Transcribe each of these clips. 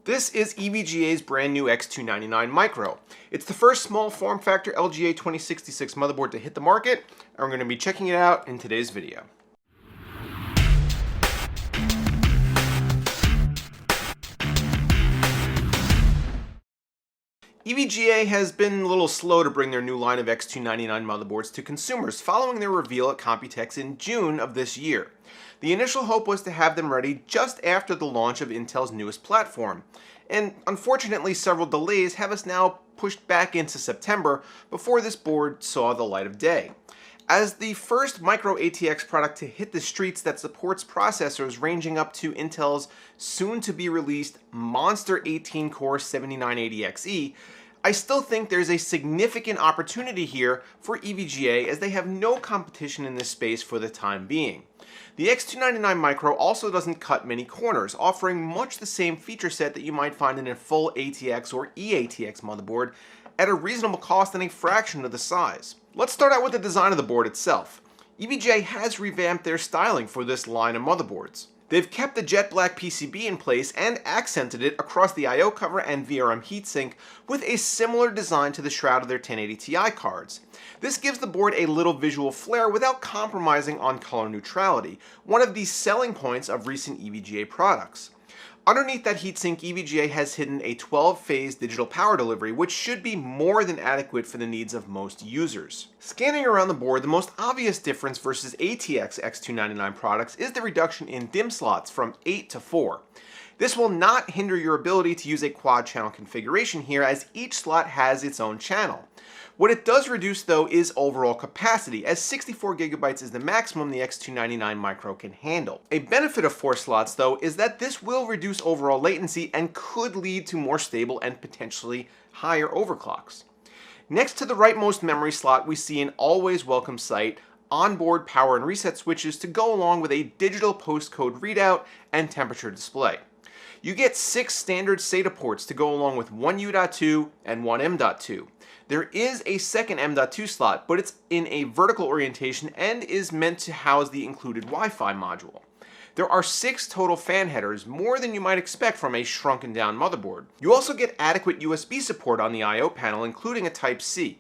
This is EVGA's brand new X299 Micro. It's the first small form factor LGA 2066 motherboard to hit the market, and we're going to be checking it out in today's video. EVGA has been a little slow to bring their new line of X299 motherboards to consumers following their reveal at Computex in June of this year. The initial hope was to have them ready just after the launch of Intel's newest platform, and unfortunately several delays have us now pushed back into September before this board saw the light of day. As the first micro ATX product to hit the streets that supports processors ranging up to Intel's soon-to-be-released monster 18-core 7980XE, I still think there's a significant opportunity here for EVGA as they have no competition in this space for the time being. The X299 Micro also doesn't cut many corners, offering much the same feature set that you might find in a full ATX or eATX motherboard at a reasonable cost and a fraction of the size. Let's start out with the design of the board itself. EVGA has revamped their styling for this line of motherboards. They've kept the jet black PCB in place and accented it across the I/O cover and VRM heatsink with a similar design to the shroud of their 1080 Ti cards. This gives the board a little visual flair without compromising on color neutrality, one of the selling points of recent EVGA products. Underneath that heatsink, EVGA has hidden a 12-phase digital power delivery, which should be more than adequate for the needs of most users. Scanning around the board, the most obvious difference versus ATX X299 products is the reduction in DIMM slots from 8 to 4. This will not hinder your ability to use a quad-channel configuration here, as each slot has its own channel. What it does reduce, though, is overall capacity, as 64 GB is the maximum the X299 Micro can handle. A benefit of 4 slots, though, is that this will reduce overall latency and could lead to more stable and potentially higher overclocks. Next to the rightmost memory slot, we see an always welcome sight, onboard power and reset switches to go along with a digital postcode readout and temperature display. You get 6 standard SATA ports to go along with one U.2 and one M.2. There is a second M.2 slot, but it's in a vertical orientation and is meant to house the included Wi-Fi module. There are 6 total fan headers, more than you might expect from a shrunken down motherboard. You also get adequate USB support on the I/O panel, including a Type-C.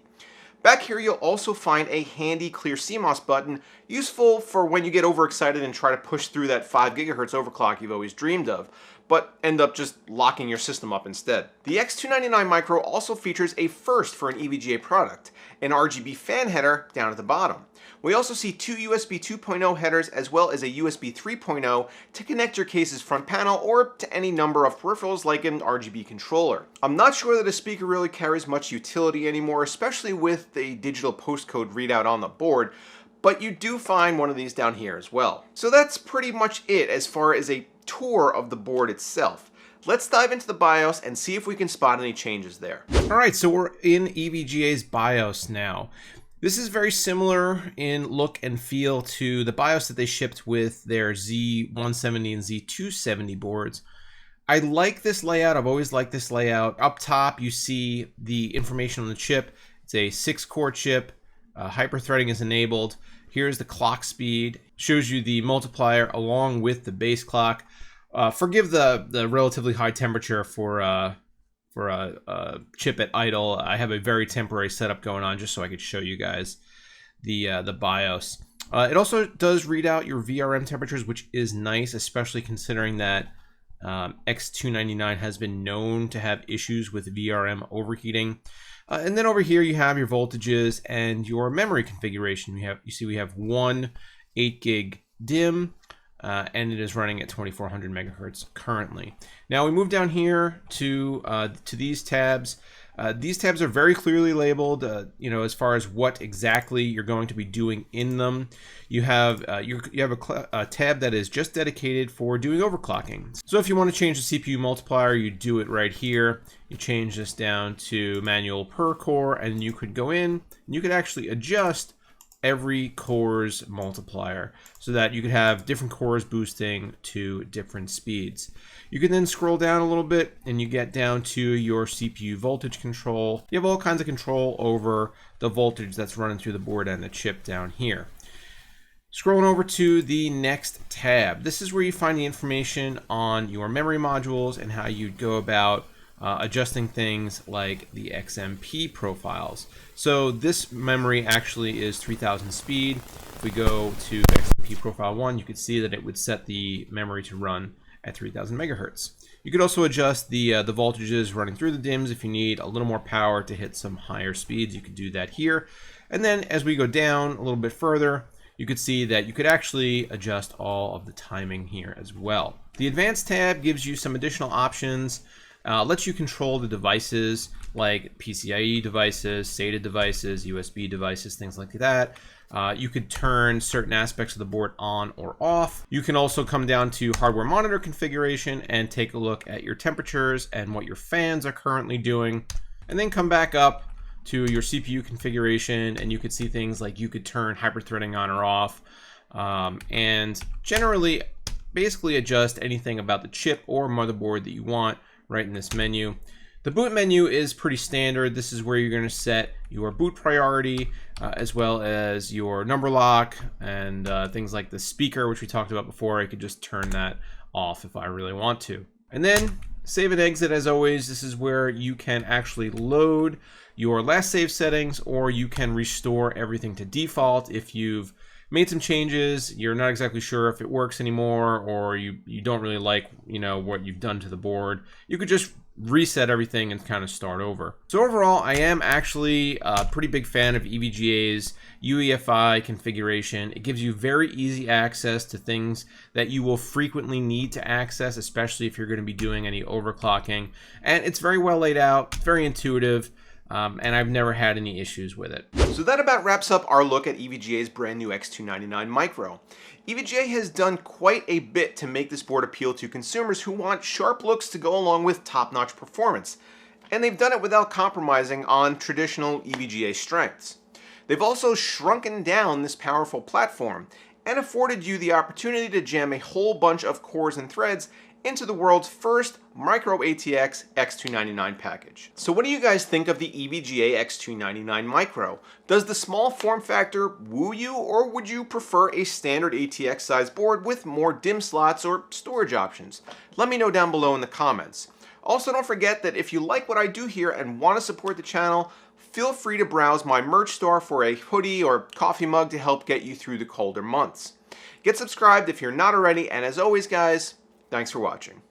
Back here you'll also find a handy clear CMOS button, useful for when you get overexcited and try to push through that 5 GHz overclock you've always dreamed of, but end up just locking your system up instead. The X299 Micro also features a first for an EVGA product, an RGB fan header down at the bottom. We also see 2 USB 2.0 headers as well as a USB 3.0 to connect your case's front panel or to any number of peripherals like an RGB controller. I'm not sure that a speaker really carries much utility anymore, especially with the digital postcode readout on the board, but you do find one of these down here as well. So that's pretty much it as far as a tour of the board itself. Let's dive into the BIOS and see if we can spot any changes there. Alright, so we're in EVGA's BIOS now. This is very similar in look and feel to the BIOS that they shipped with their Z170 and Z270 boards. I like this layout. I've always liked this layout. Up top, you see the information on the chip. It's a 6-core chip. Hyper-threading is enabled. Here's the clock speed. Shows you the multiplier along with the base clock. Forgive the relatively high temperature for a chip at idle. I have a very temporary setup going on just so I could show you guys the BIOS. It also does read out your VRM temperatures, which is nice, especially considering that X299 has been known to have issues with VRM overheating. And then over here you have your voltages and your memory configuration. We have one 8 gig DIMM, and it is running at 2400 megahertz currently. Now we move down here to these tabs. These tabs are very clearly labeled, as far as what exactly you're going to be doing in them. You have a tab that is just dedicated for doing overclocking. So if you want to change the CPU multiplier, you do it right here. You change this down to manual per core, and you could go in and you could actually adjust every core's multiplier so that you could have different cores boosting to different speeds. You can then scroll down a little bit and you get down to your CPU voltage control. You have all kinds of control over the voltage that's running through the board and the chip down here. Scrolling over to the next tab, this is where you find the information on your memory modules and how you'd go about adjusting things like the XMP profiles. So this memory actually is 3000 speed. If we go to XMP profile 1, you could see that it would set the memory to run at 3000 megahertz. You could also adjust the voltages running through the DIMMs if you need a little more power to hit some higher speeds. You could do that here. And then as we go down a little bit further, you could see that you could actually adjust all of the timing here as well. The Advanced tab gives you some additional options, lets you control the devices like PCIe devices, SATA devices, USB devices, things like that. You could turn certain aspects of the board on or off. You can also come down to hardware monitor configuration and take a look at your temperatures and what your fans are currently doing, and then come back up to your CPU configuration, and you could see things like you could turn hyperthreading on or off, and generally basically adjust anything about the chip or motherboard that you want right in this menu. The boot menu is pretty standard. This is where you're going to set your boot priority, as well as your number lock and things like the speaker, which we talked about before. I could just turn that off if I really want to. And then save and exit, as always. This is where you can actually load your last save settings, or you can restore everything to default if you've made some changes, you're not exactly sure if it works anymore, or you don't really like, what you've done to the board. You could just reset everything and kind of start over. So overall, I am actually a pretty big fan of EVGA's UEFI configuration. It gives you very easy access to things that you will frequently need to access, especially if you're going to be doing any overclocking. And it's very well laid out, very intuitive. And I've never had any issues with it. So that about wraps up our look at EVGA's brand new X299 Micro. EVGA has done quite a bit to make this board appeal to consumers who want sharp looks to go along with top-notch performance. And they've done it without compromising on traditional EVGA strengths. They've also shrunken down this powerful platform and afforded you the opportunity to jam a whole bunch of cores and threads into the world's first micro ATX X299 package. So what do you guys think of the EVGA X299 Micro? Does the small form factor woo you, or would you prefer a standard ATX size board with more DIMM slots or storage options? Let me know down below in the comments. Also, don't forget that if you like what I do here and want to support the channel, feel free to browse my merch store for a hoodie or coffee mug to help get you through the colder months. Get subscribed if you're not already, and as always guys, thanks for watching.